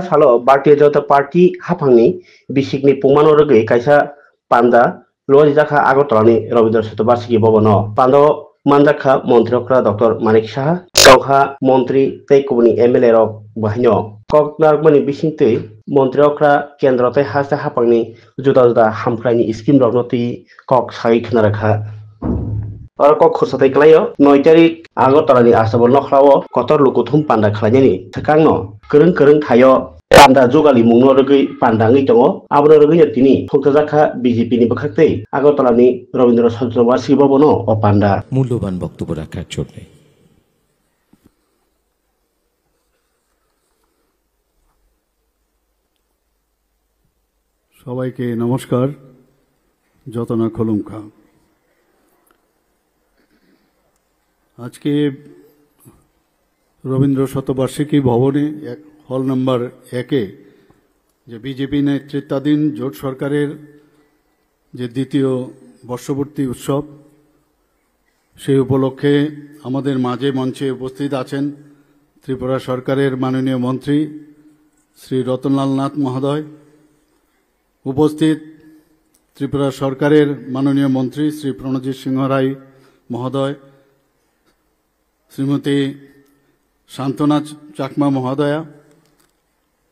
सालो भारतीय जनता पार्टी हाफांनि बिसिकनि पुंमानो रगै कायसा पान्दा लोवारि जाखा आगरतलानि रवीन्द्र शतबार्षिकी भवन पान्दा मानजाखा मन्त्रिफ्रा डॉक्टर मानिक साहा चौहा मन्त्री तैकुबनि एमएलए रक बाहिनो ककनारमनि बिसिंतै मन्त्रिफ्रा केन्द्र तै हासा हाफांनि जुदा जुदा हामख्रायनि स्किम रगनति कक साइ खनारखा और कक खुरसाथाय खालायो 9 तारिख आगरतलानि आसाबल नखराव कतर लुकुथुम पान्दा खालायनायनि थाखांनो गोरों गोरों थायो पान्दा जुगालि मुंनो रगै पान्दाङै दङ आबनो रगैनो तिनि फक्तजाखा बिजेपिनि बखाखतै आगरतलानि रवीन्द्र शतबार्षिकी भवन ও पान्दा মূল্যবান বক্তব্য রাখার জন্য সবাইকে নমস্কার। যতনা খলুমখা আজকে রবীন্দ্র শতবার্ষিকী ভবনে হল নম্বর 1-এ যে বিজেপি নেতৃত্বাধীন জোট সরকারের যে দ্বিতীয় বর্ষপূর্তি উৎসব সেই উপলক্ষে আমাদের মাঝে মঞ্চে উপস্থিত আছেন ত্রিপুরা সরকারের মাননীয় মন্ত্রী শ্রী রতনলাল নাথ মহোদয়, উপস্থিত ত্রিপুরা সরকারের মাননীয় মন্ত্রী শ্রী প্রণজিৎ সিংহ রায় মহোদয়, শ্রীমতী শান্তনা চাকমা মহোদয়া,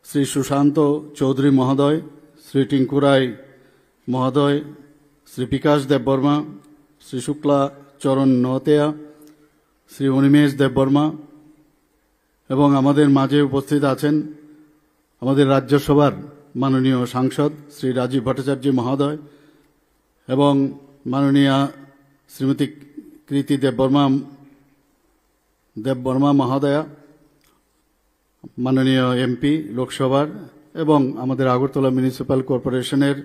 শ্রী সুশান্ত চৌধুরী মহোদয়, শ্রী টিঙ্কু রায় মহোদয়, শ্রী বিকাশ দেববর্মা, শ্রী শুক্লা চরণ নতেয়া, শ্রী অনিমেষ দেববর্মা এবং আমাদের মাঝে উপস্থিত আছেন আমাদের রাজ্যসভার মাননীয় সাংসদ শ্রী রাজীব ভট্টাচার্য মহোদয় এবং মাননীয়া শ্রীমতী কৃতি দেববর্মা মহোদয়া, মাননীয় এমপি লোকসভার এবং আমাদের আগরতলা মিউনিসিপ্যাল কর্পোরেশনের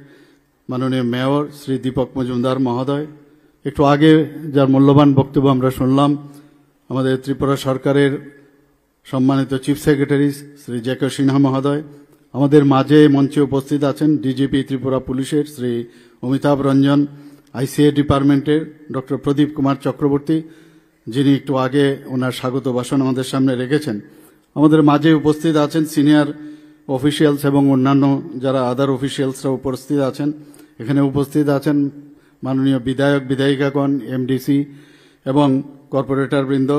মাননীয় মেয়র শ্রী দীপক মজুমদার মহোদয়। একটু আগে যার মূল্যবান বক্তব্য আমরা শুনলাম আমাদের ত্রিপুরা সরকারের সম্মানিত chief secretary Shri J K Sinha মহোদয়। আমাদের মাঝে মঞ্চে উপস্থিত আছেন ডিজিপি ত্রিপুরা পুলিশের শ্রী অমিতাভ রঞ্জন, আইসিএ ডিপার্টমেন্টের ডক্টর প্রদীপ কুমার চক্রবর্তী, যিনি একটু আগে ওনার স্বাগত ভাষণ আমাদের সামনে রেখেছেন। আমাদের মাঝে উপস্থিত আছেন সিনিয়র অফিসিয়ালস এবং অন্যান্য যারা আদার অফিসিয়ালসরা উপস্থিত আছেন। এখানে উপস্থিত আছেন মাননীয় বিধায়ক বিধায়িকাগণ, এমডিসি এবং কর্পোরেটর বৃন্দ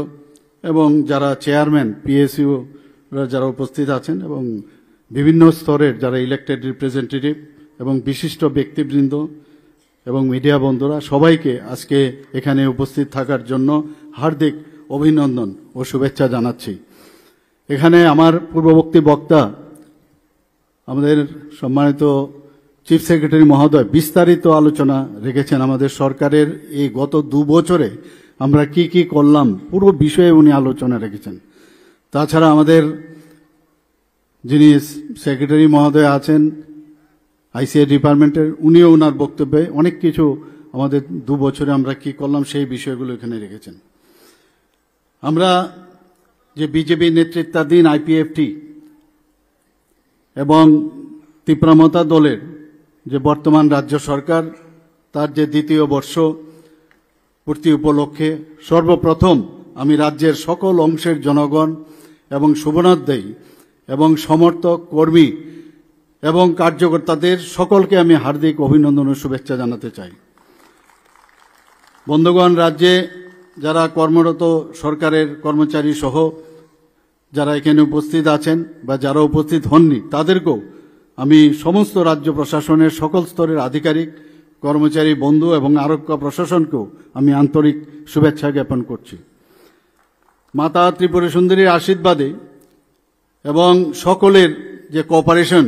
এবং যারা চেয়ারম্যান পিএসইউরা যারা উপস্থিত আছেন এবং বিভিন্ন স্তরের যারা ইলেক্টেড রিপ্রেজেন্টেটিভ এবং বিশিষ্ট ব্যক্তিবৃন্দ এবং মিডিয়া বন্ধুরা, সবাইকে আজকে এখানে উপস্থিত থাকার জন্য হার্দিক অভিনন্দন ও শুভেচ্ছা জানাচ্ছি। এখানে আমার পূর্ববর্তী বক্তা আমাদের সম্মানিত চিফ সেক্রেটারি মহোদয় বিস্তারিত আলোচনা রেখেছেন আমাদের সরকারের এই গত 2 বছরে আমরা কি কি করলাম পুরো বিষয়ে উনি আলোচনা রেখেছেন। তাছাড়া আমাদের যিনি সেক্রেটারি মহোদয় আছেন আইসিআই ডিপার্টমেন্টের, উনিও ওনার বক্তব্যে অনেক কিছু আমাদের 2 বছরে আমরা কি করলাম সেই বিষয়গুলো এখানে রেখেছেন। আমরা যে বিজেপি নেতৃত্বাধীন আইপিএফটি এবং তীব্রমতা দলের যে বর্তমান রাজ্য সরকার তার যে দ্বিতীয় বর্ষ পূর্তি উপলক্ষে সর্বপ্রথম আমি রাজ্যের সকল অংশের জনগণ এবং শুভনার্থী এবং সমর্থক কর্মী এবং কার্যকর্তাদের সকলকে আমি হার্দিক অভিনন্দন ও শুভেচ্ছা জানাতে চাই। বন্ধুগণ, রাজ্যে যারা কর্মরত সরকারের কর্মচারী সহ যারা এখানে উপস্থিত আছেন বা যারা উপস্থিত হননি তাদেরকেও আমি সমস্ত রাজ্য প্রশাসনের সকল স্তরের আধিকারিক কর্মচারী বন্ধু এবং আরক্ষা প্রশাসনকেও আমি আন্তরিক শুভেচ্ছা জ্ঞাপন করছি। মাতা ত্রিপুরা সুন্দরীর আশীর্বাদে এবং সকলের যে কোঅপারেশন,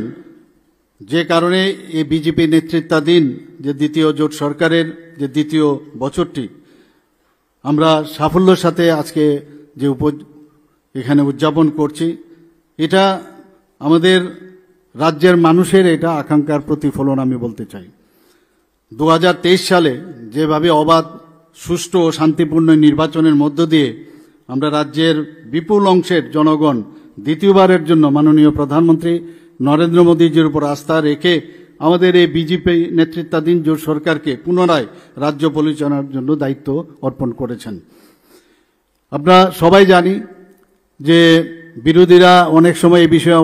যে কারণে এই বিজেপি নেতৃত্বাধীন যে দ্বিতীয় জোট সরকারের যে দ্বিতীয় বছরটি আমরা সাফল্যের সাথে আজকে যে এখানে উদযাপন করছি, এটা আমাদের রাজ্যের মানুষের এটা আকাঙ্ক্ষার প্রতিফলন আমি বলতে চাই। 2023 সালে যেভাবে অবাধ, সুষ্ঠু ও শান্তিপূর্ণ নির্বাচনের মধ্য দিয়ে আমরা রাজ্যের বিপুল অংশের জনগণ দ্বিতীয়বারের জন্য মাননীয় প্রধানমন্ত্রী নরেন্দ্র মোদীজির উপর আস্থা রেখে আমাদের এই বিজেপি নেতৃত্বাধীন জোট সরকারকে পুনরায় রাজ্য পরিচালনার জন্য দায়িত্ব অর্পণ করেছেন। আমরা সবাই জানি যে বিরোধীরা অনেক সময় এই বিষয়ে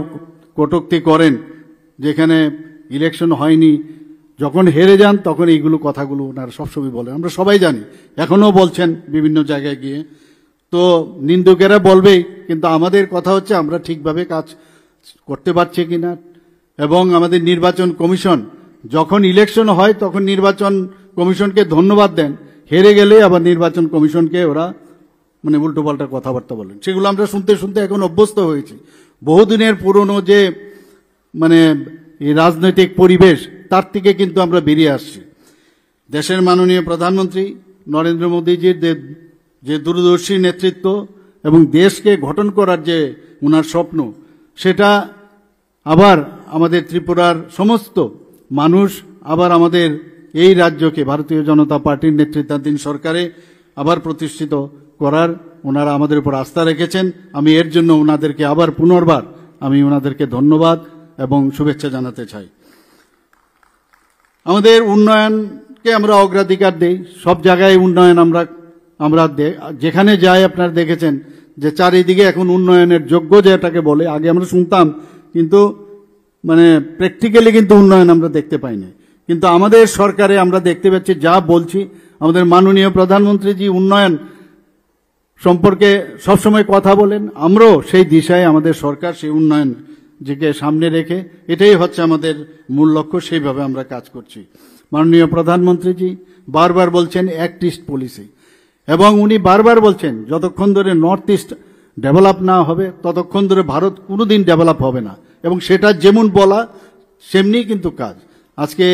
কটূক্তি করেন, যেখানে ইলেকশন হয়নি, যখন হেরে যান তখন এইগুলো কথাগুলো ওনারা সবসময় বলেন, আমরা সবাই জানি, এখনো বলছেন বিভিন্ন জায়গায় গিয়ে। তো নিন্দুকেরা বলবেই, কিন্তু আমাদের কথা হচ্ছে আমরা ঠিকভাবে কাজ করতে পারছি কিনা। এবং আমাদের নির্বাচন কমিশন যখন ইলেকশন হয় তখন নির্বাচন কমিশনকে ধন্যবাদ দেন, হেরে গেলে আবার নির্বাচন কমিশনকে ওরা মানে উল্টোপাল্টা কথাবার্তা বলেন। সেগুলো আমরা শুনতে শুনতে এখন অভ্যস্ত হয়েছি। বহুদিনের পুরনো যে মানে এই রাজনৈতিক পরিবেশ, তার থেকে কিন্তু আমরা বেরিয়ে আসছি। দেশের মাননীয় প্রধানমন্ত্রী নরেন্দ্র মোদীজির যে দূরদর্শী নেতৃত্ব এবং দেশকে গঠন করার যে ওনার স্বপ্ন, সেটা আবার আমাদের ত্রিপুরার সমস্ত মানুষ, আবার আমাদের এই রাজ্যকে ভারতীয় জনতা পার্টির নেতৃত্বাধীন সরকারে আবার প্রতিষ্ঠিত করার ওনারা আমাদের উপর আস্থা রেখেছেন। আমি এর জন্য ওনাদেরকে আবার পুনর্বার আমি ওনাদেরকে ধন্যবাদ এবং শুভেচ্ছা জানাতে চাই। আমাদের উন্নয়নকে আমরা অগ্রাধিকার দেই, সব জায়গায় উন্নয়ন আমরা যেখানে যাই আপনারা দেখেছেন যে চারিদিকে এখন উন্নয়নের যোগ্য যেটাকে বলে, আগে আমরা শুনতাম কিন্তু মানে প্র্যাকটিক্যালি কিন্তু উন্নয়ন আমরা দেখতে পাইনি। কিন্তু আমাদের সরকারে আমরা দেখতে পাচ্ছি, যা বলছি, আমাদের মাননীয় প্রধানমন্ত্রীজি উন্নয়ন সম্পর্কে সবসময় কথা বলেন, আমরাও সেই দিশায় আমাদের সরকার সেই উন্নয়ন যেকে সামনে রেখে এটাই হচ্ছে আমাদের মূল লক্ষ্য, সেইভাবে আমরা কাজ করছি। মাননীয় প্রধানমন্ত্রীজি বারবার বলছেন অ্যাক্ট ইস্ট পলিসি, এবং উনি বারবার বলছেন যতক্ষণ ধরে নর্থ ইস্ট ডেভেলপ না হবে ততক্ষণ ধরে ভারত কোনোদিন ডেভেলপ হবে না, এবং সেটা যেমন বলা সেমনি কিন্তু কাজ। আজকে